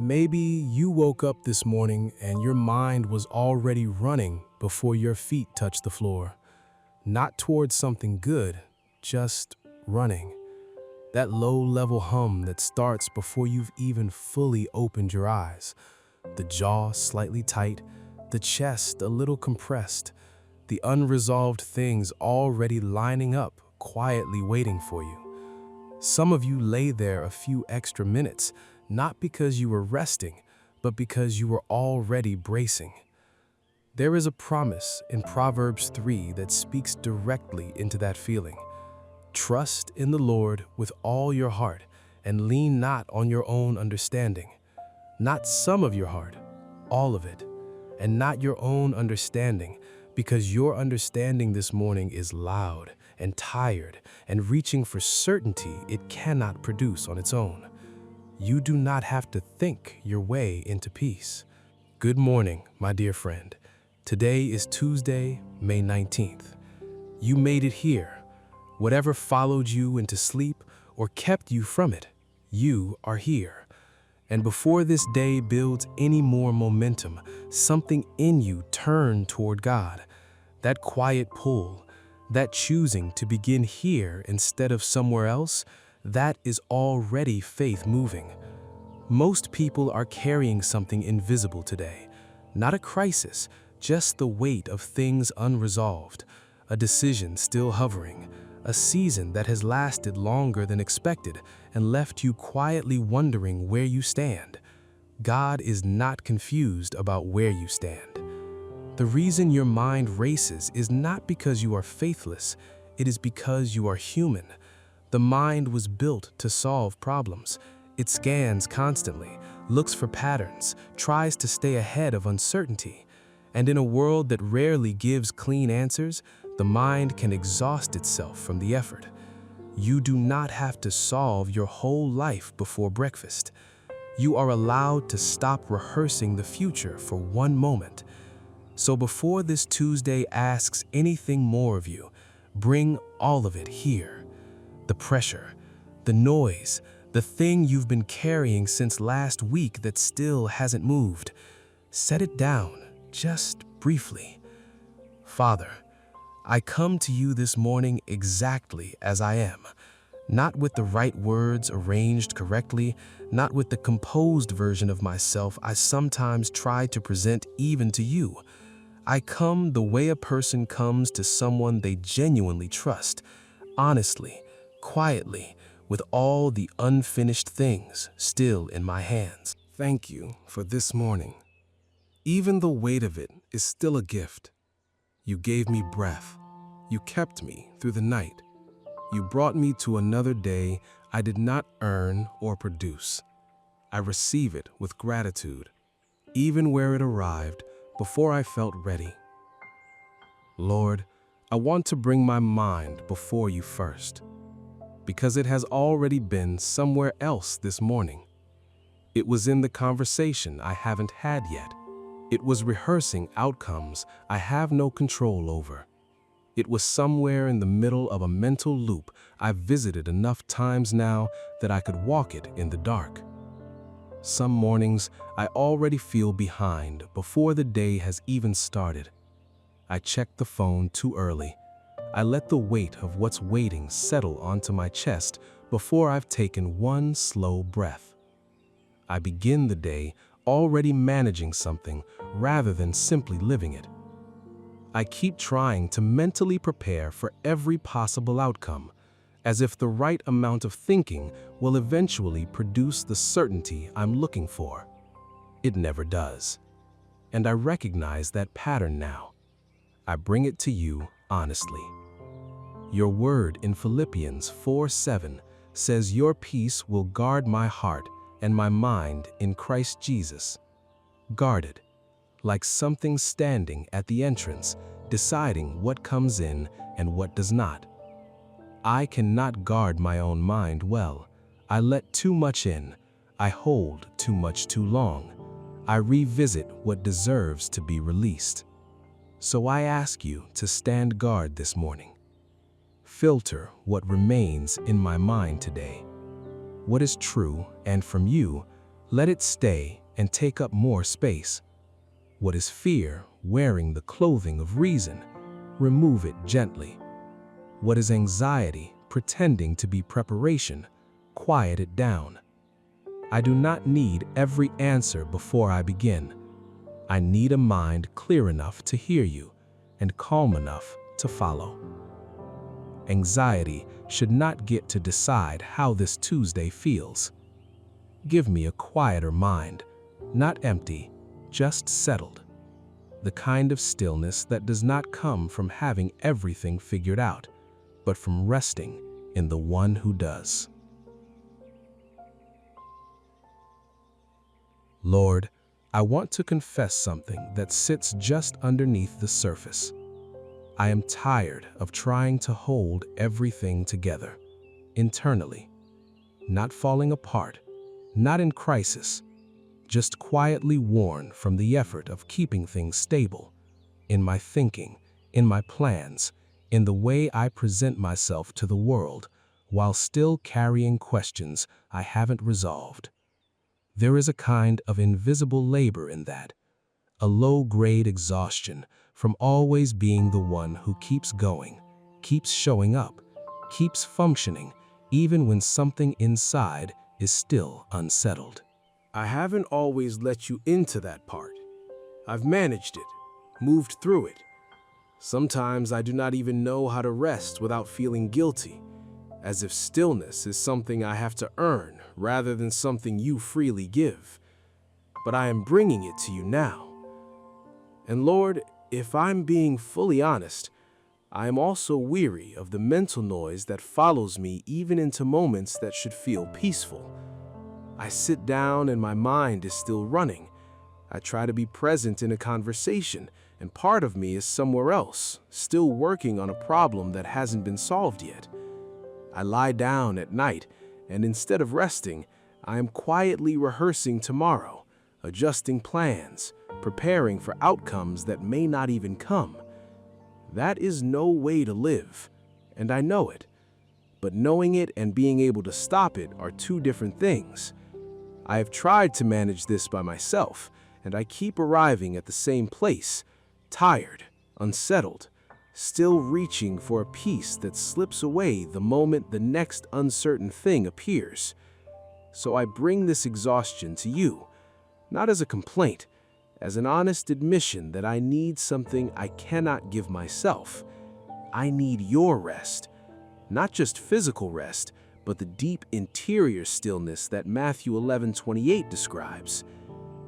Maybe you woke up this morning and your mind was already running before your feet touched the floor. Not towards something good, just running. That low-level hum that starts before you've even fully opened your eyes. The jaw slightly tight, the chest a little compressed, the unresolved things already lining up, quietly waiting for you. Some of you lay there a few extra minutes, not because you were resting, but because you were already bracing. There is a promise in Proverbs 3 that speaks directly into that feeling. Trust in the Lord with all your heart and lean not on your own understanding. Not some of your heart, all of it, and not your own understanding, because your understanding this morning is loud and tired and reaching for certainty it cannot produce on its own. You do not have to think your way into peace. Good morning, my dear friend. Today is Tuesday, May 19th. You made it here. Whatever followed you into sleep or kept you from it, you are here. And before this day builds any more momentum, something in you turned toward God. That quiet pull, that choosing to begin here instead of somewhere else, that is already faith moving. Most people are carrying something invisible today. Not a crisis, just the weight of things unresolved, a decision still hovering, a season that has lasted longer than expected and left you quietly wondering where you stand. God is not confused about where you stand. The reason your mind races is not because you are faithless, it is because you are human. The mind was built to solve problems. It scans constantly, looks for patterns, tries to stay ahead of uncertainty. And in a world that rarely gives clean answers, the mind can exhaust itself from the effort. You do not have to solve your whole life before breakfast. You are allowed to stop rehearsing the future for one moment. So before this Tuesday asks anything more of you, bring all of it here. The pressure, the noise, the thing you've been carrying since last week that still hasn't moved. Set it down, just briefly. Father, I come to you this morning exactly as I am, not with the right words arranged correctly, not with the composed version of myself I sometimes try to present even to you. I come the way a person comes to someone they genuinely trust, honestly, quietly, with all the unfinished things still in my hands. Thank you for this morning. Even the weight of it is still a gift. You gave me breath. You kept me through the night. You brought me to another day I did not earn or produce. I receive it with gratitude, even where it arrived before I felt ready. Lord, I want to bring my mind before you first, because it has already been somewhere else this morning. It was in the conversation I haven't had yet. It was rehearsing outcomes I have no control over. It was somewhere in the middle of a mental loop I've visited enough times now that I could walk it in the dark. Some mornings I already feel behind before the day has even started. I check the phone too early. I let the weight of what's waiting settle onto my chest before I've taken one slow breath. I begin the day already managing something rather than simply living it. I keep trying to mentally prepare for every possible outcome, as if the right amount of thinking will eventually produce the certainty I'm looking for. It never does. And I recognize that pattern now. I bring it to you honestly. Your word in Philippians 4:7 says your peace will guard my heart and my mind in Christ Jesus. Guarded, like something standing at the entrance, deciding what comes in and what does not. I cannot guard my own mind well. I let too much in. I hold too much too long. I revisit what deserves to be released. So I ask you to stand guard this morning. Filter what remains in my mind today. What is true and from you, Let it stay and take up more space. What is fear wearing the clothing of reason? Remove it gently. What is anxiety pretending to be preparation? Quiet it down. I do not need every answer before I begin. I need a mind clear enough to hear you and calm enough to follow. Anxiety should not get to decide how this Tuesday feels. Give me a quieter mind, not empty, just settled. The kind of stillness that does not come from having everything figured out, but from resting in the one who does. Lord, I want to confess something that sits just underneath the surface. I am tired of trying to hold everything together, internally, not falling apart, not in crisis, just quietly worn from the effort of keeping things stable, in my thinking, in my plans, in the way I present myself to the world, while still carrying questions I haven't resolved. There is a kind of invisible labor in that, a low-grade exhaustion from always being the one who keeps going, keeps showing up, keeps functioning, even when something inside is still unsettled. I haven't always let you into that part. I've managed it, moved through it. Sometimes I do not even know how to rest without feeling guilty, as if stillness is something I have to earn rather than something you freely give. But I am bringing it to you now. And Lord, if I'm being fully honest, I am also weary of the mental noise that follows me even into moments that should feel peaceful. I sit down and my mind is still running. I try to be present in a conversation, and part of me is somewhere else, still working on a problem that hasn't been solved yet. I lie down at night, and instead of resting, I am quietly rehearsing tomorrow, adjusting plans, preparing for outcomes that may not even come. That is no way to live, and I know it. But knowing it and being able to stop it are two different things. I have tried to manage this by myself, and I keep arriving at the same place, tired, unsettled, still reaching for a peace that slips away the moment the next uncertain thing appears. So I bring this exhaustion to you, not as a complaint, as an honest admission that I need something I cannot give myself. I need your rest, not just physical rest, but the deep interior stillness that Matthew 11:28 describes.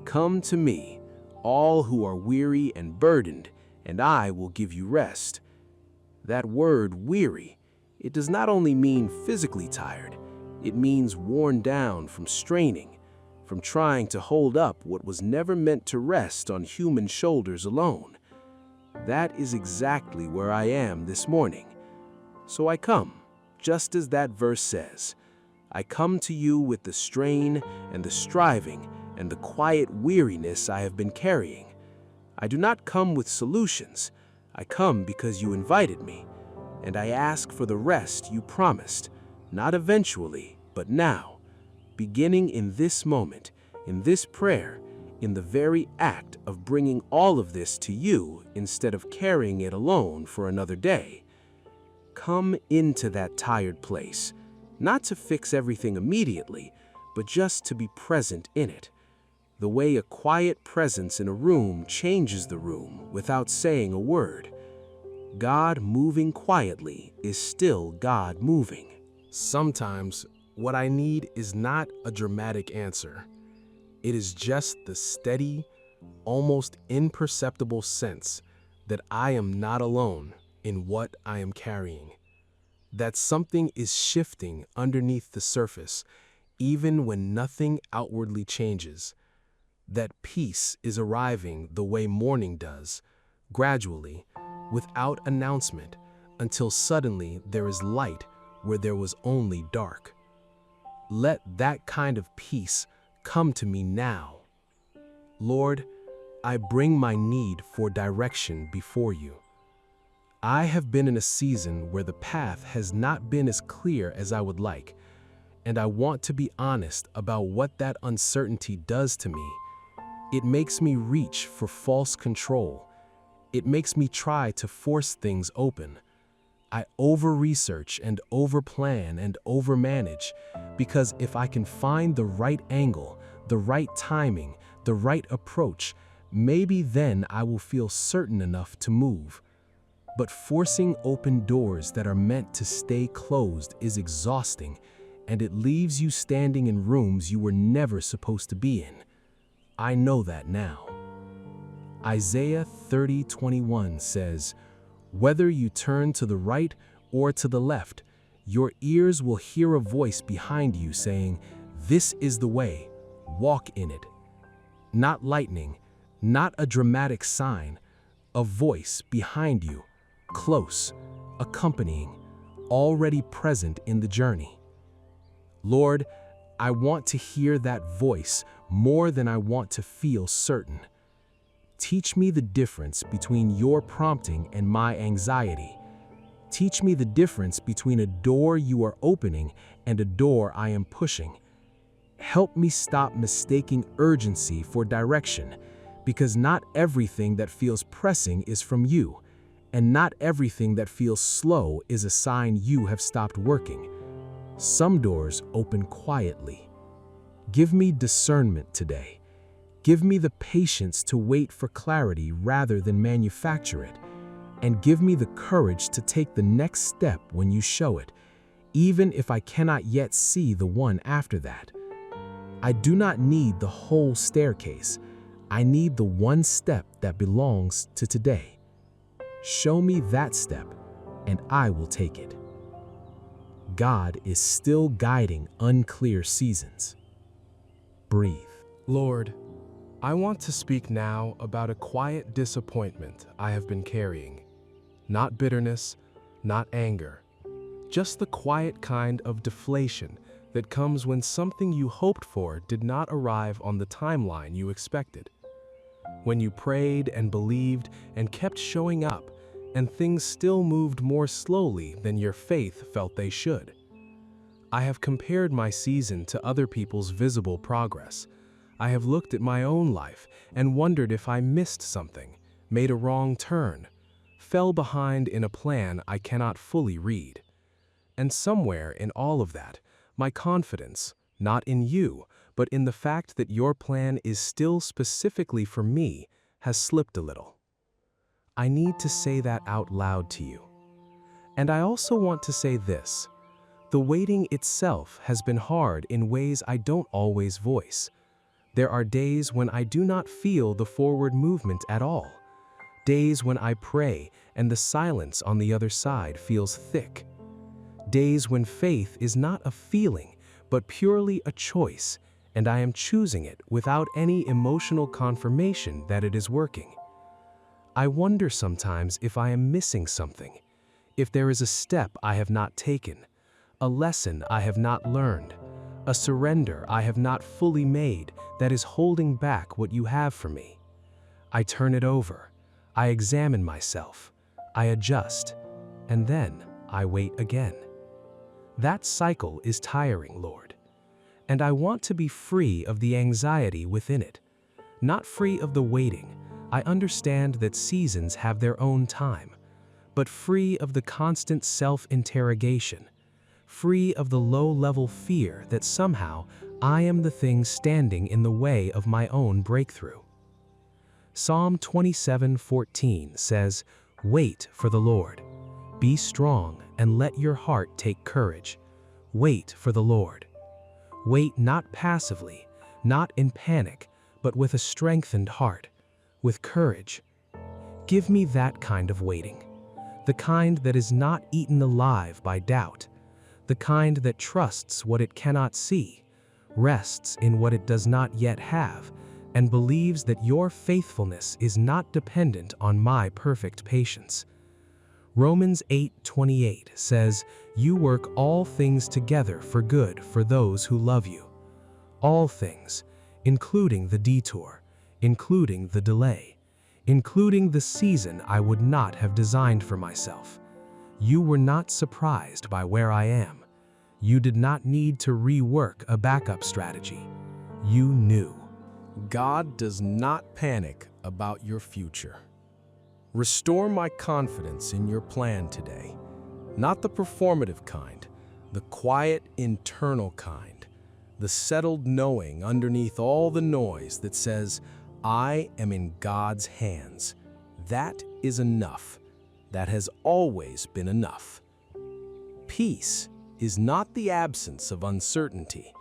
Come to me, all who are weary and burdened, and I will give you rest. That word, weary, it does not only mean physically tired, it means worn down from straining, from trying to hold up what was never meant to rest on human shoulders alone. That is exactly where I am this morning. So I come, just as that verse says. I come to you with the strain and the striving and the quiet weariness I have been carrying. I do not come with solutions. I come because you invited me, and I ask for the rest you promised, not eventually, but now, beginning in this moment, in this prayer, in the very act of bringing all of this to you instead of carrying it alone for another day. Come into that tired place, not to fix everything immediately, but just to be present in it. The way a quiet presence in a room changes the room without saying a word. God moving quietly is still God moving. Sometimes what I need is not a dramatic answer. It is just the steady, almost imperceptible sense that I am not alone in what I am carrying. That something is shifting underneath the surface, even when nothing outwardly changes. That peace is arriving the way morning does, gradually, without announcement, until suddenly there is light where there was only dark. Let that kind of peace come to me now. Lord, I bring my need for direction before you. I have been in a season where the path has not been as clear as I would like, and I want to be honest about what that uncertainty does to me. It makes me reach for false control. It makes me try to force things open. I over-research and over-plan and over-manage because if I can find the right angle, the right timing, the right approach, maybe then I will feel certain enough to move. But forcing open doors that are meant to stay closed is exhausting, and it leaves you standing in rooms you were never supposed to be in. I know that now. Isaiah 30:21 says, "Whether you turn to the right or to the left, your ears will hear a voice behind you saying, 'This is the way, walk in it.'" Not lightning, not a dramatic sign, a voice behind you, close, accompanying, already present in the journey. Lord, I want to hear that voice more than I want to feel certain. Teach me the difference between your prompting and my anxiety. Teach me the difference between a door you are opening and a door I am pushing. Help me stop mistaking urgency for direction, because not everything that feels pressing is from you, and not everything that feels slow is a sign you have stopped working. Some doors open quietly. Give me discernment today. Give me the patience to wait for clarity rather than manufacture it, and give me the courage to take the next step when you show it, even if I cannot yet see the one after that. I do not need the whole staircase. I need the one step that belongs to today. Show me that step, and I will take it. God is still guiding unclear seasons. Breathe. Lord, I want to speak now about a quiet disappointment I have been carrying. Not bitterness, not anger, just the quiet kind of deflation that comes when something you hoped for did not arrive on the timeline you expected. When you prayed and believed and kept showing up, and things still moved more slowly than your faith felt they should. I have compared my season to other people's visible progress. I have looked at my own life and wondered if I missed something, made a wrong turn, fell behind in a plan I cannot fully read. And somewhere in all of that, my confidence, not in you, but in the fact that your plan is still specifically for me, has slipped a little. I need to say that out loud to you. And I also want to say this. The waiting itself has been hard in ways I don't always voice. There are days when I do not feel the forward movement at all. Days when I pray and the silence on the other side feels thick. Days when faith is not a feeling, but purely a choice, and I am choosing it without any emotional confirmation that it is working. I wonder sometimes if I am missing something, if there is a step I have not taken, a lesson I have not learned, a surrender I have not fully made that is holding back what you have for me. I turn it over, I examine myself, I adjust, and then I wait again. That cycle is tiring, Lord, and I want to be free of the anxiety within it, not free of the waiting. I understand that seasons have their own time, but free of the constant self-interrogation, free of the low-level fear that somehow I am the thing standing in the way of my own breakthrough. Psalm 27:14 says, "Wait for the Lord. Be strong and let your heart take courage. Wait for the Lord." Wait not passively, not in panic, but with a strengthened heart, with courage. Give me that kind of waiting, the kind that is not eaten alive by doubt, the kind that trusts what it cannot see, rests in what it does not yet have, and believes that your faithfulness is not dependent on my perfect patience. Romans 8:28 says, "You work all things together for good for those who love you." All things, including the detour, including the delay, including the season I would not have designed for myself. You were not surprised by where I am. You did not need to rework a backup strategy. You knew. God does not panic about your future. Restore my confidence in your plan today, not the performative kind, the quiet internal kind, the settled knowing underneath all the noise that says, I am in God's hands. That is enough. That has always been enough. Peace is not the absence of uncertainty.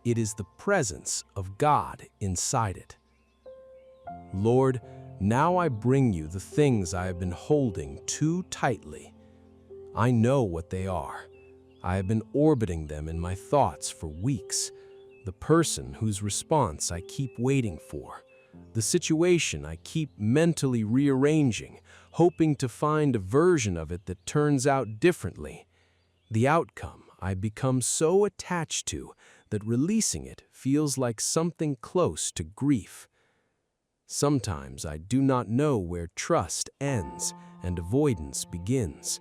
It is the presence of God inside it. Lord, now I bring you the things I have been holding too tightly. I know what they are. I have been orbiting them in my thoughts for weeks. The person whose response I keep waiting for. The situation I keep mentally rearranging, hoping to find a version of it that turns out differently. The outcome I become so attached to that releasing it feels like something close to grief. Sometimes I do not know where trust ends and avoidance begins.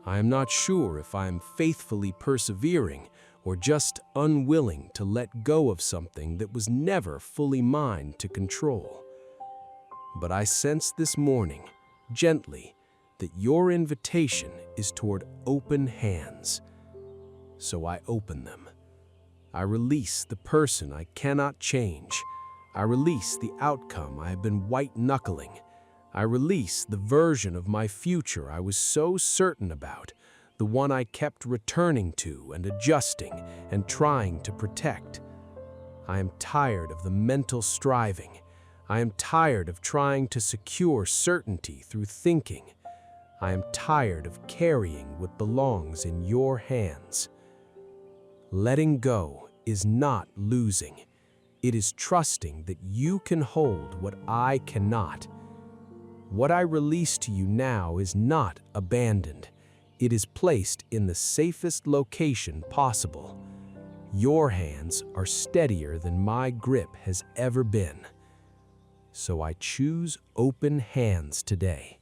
I am not sure if I am faithfully persevering or just unwilling to let go of something that was never fully mine to control. But I sense this morning, gently, that your invitation is toward open hands. So I open them. I release the person I cannot change. I release the outcome I have been white-knuckling. I release the version of my future I was so certain about, the one I kept returning to and adjusting and trying to protect. I am tired of the mental striving. I am tired of trying to secure certainty through thinking. I am tired of carrying what belongs in your hands. Letting go is not losing. It is trusting that you can hold what I cannot. What I release to you now is not abandoned. It is placed in the safest location possible. Your hands are steadier than my grip has ever been. So I choose open hands today,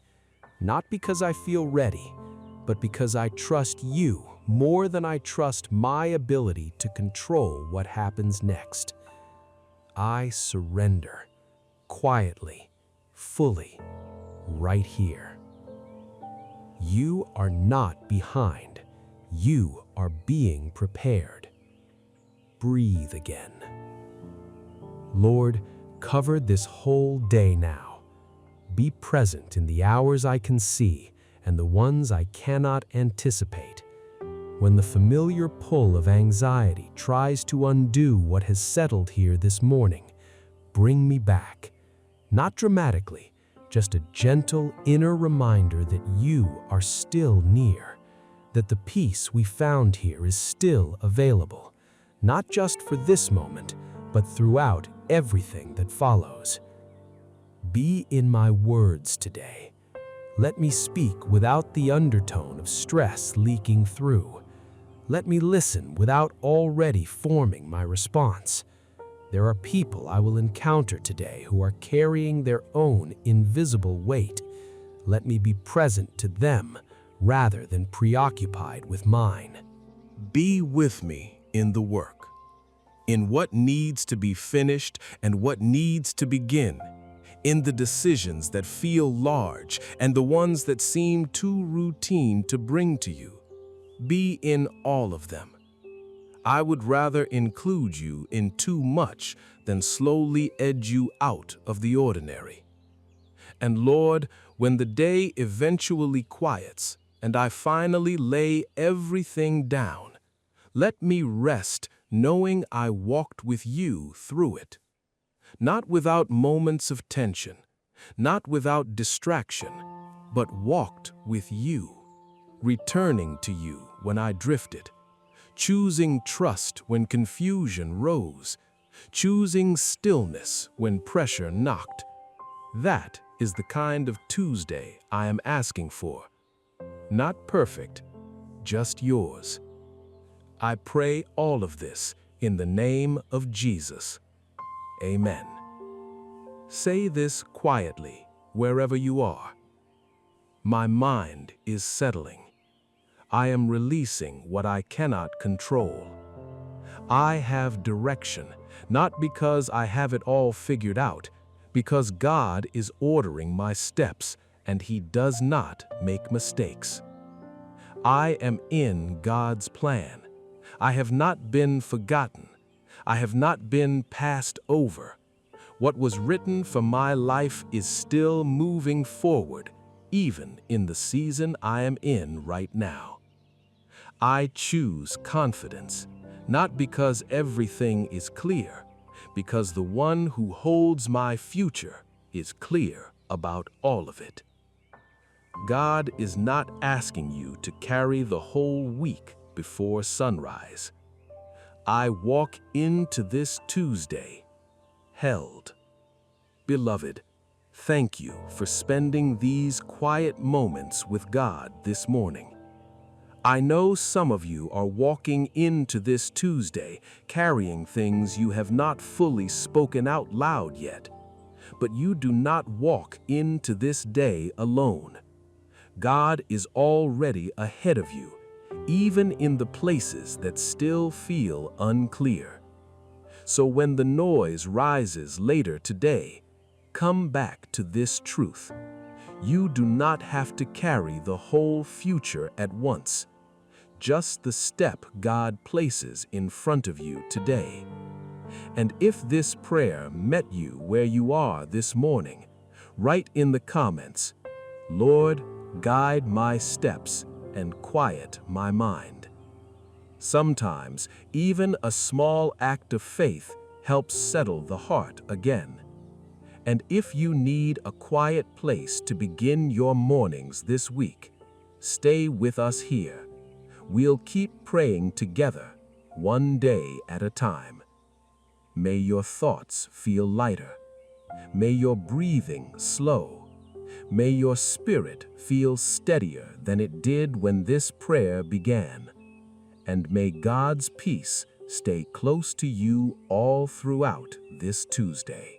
not because I feel ready, but because I trust you more than I trust my ability to control what happens next. I surrender, quietly, fully, right here. You are not behind. You are being prepared. Breathe again. Lord, cover this whole day now. Be present in the hours I can see and the ones I cannot anticipate. When the familiar pull of anxiety tries to undo what has settled here this morning, bring me back. Not dramatically, just a gentle inner reminder that you are still near, that the peace we found here is still available, not just for this moment, but throughout everything that follows. Be in my words today. Let me speak without the undertone of stress leaking through. Let me listen without already forming my response. There are people I will encounter today who are carrying their own invisible weight. Let me be present to them rather than preoccupied with mine. Be with me in the work, in what needs to be finished and what needs to begin, in the decisions that feel large and the ones that seem too routine to bring to you. Be in all of them. I would rather include you in too much than slowly edge you out of the ordinary. And Lord, when the day eventually quiets and I finally lay everything down, let me rest knowing I walked with you through it. Not without moments of tension, not without distraction, but walked with you, returning to you when I drifted, choosing trust when confusion rose, choosing stillness when pressure knocked. That is the kind of Tuesday I am asking for. Not perfect, just yours. I pray all of this in the name of Jesus. Amen. Say this quietly wherever you are. My mind is settling. I am releasing what I cannot control. I have direction, not because I have it all figured out, because God is ordering my steps and He does not make mistakes. I am in God's plan. I have not been forgotten. I have not been passed over. What was written for my life is still moving forward, even in the season I am in right now. I choose confidence, not because everything is clear, because the one who holds my future is clear about all of it. God is not asking you to carry the whole week before sunrise. I walk into this Tuesday held. Beloved, thank you for spending these quiet moments with God this morning. I know some of you are walking into this Tuesday carrying things you have not fully spoken out loud yet, but you do not walk into this day alone. God is already ahead of you, even in the places that still feel unclear. So when the noise rises later today, come back to this truth. You do not have to carry the whole future at once, just the step God places in front of you today. And if this prayer met you where you are this morning, write in the comments, "Lord, guide my steps and quiet my mind." Sometimes, even a small act of faith helps settle the heart again. And if you need a quiet place to begin your mornings this week, stay with us here. We'll keep praying together, one day at a time. May your thoughts feel lighter. May your breathing slow. May your spirit feel steadier than it did when this prayer began. And may God's peace stay close to you all throughout this Tuesday.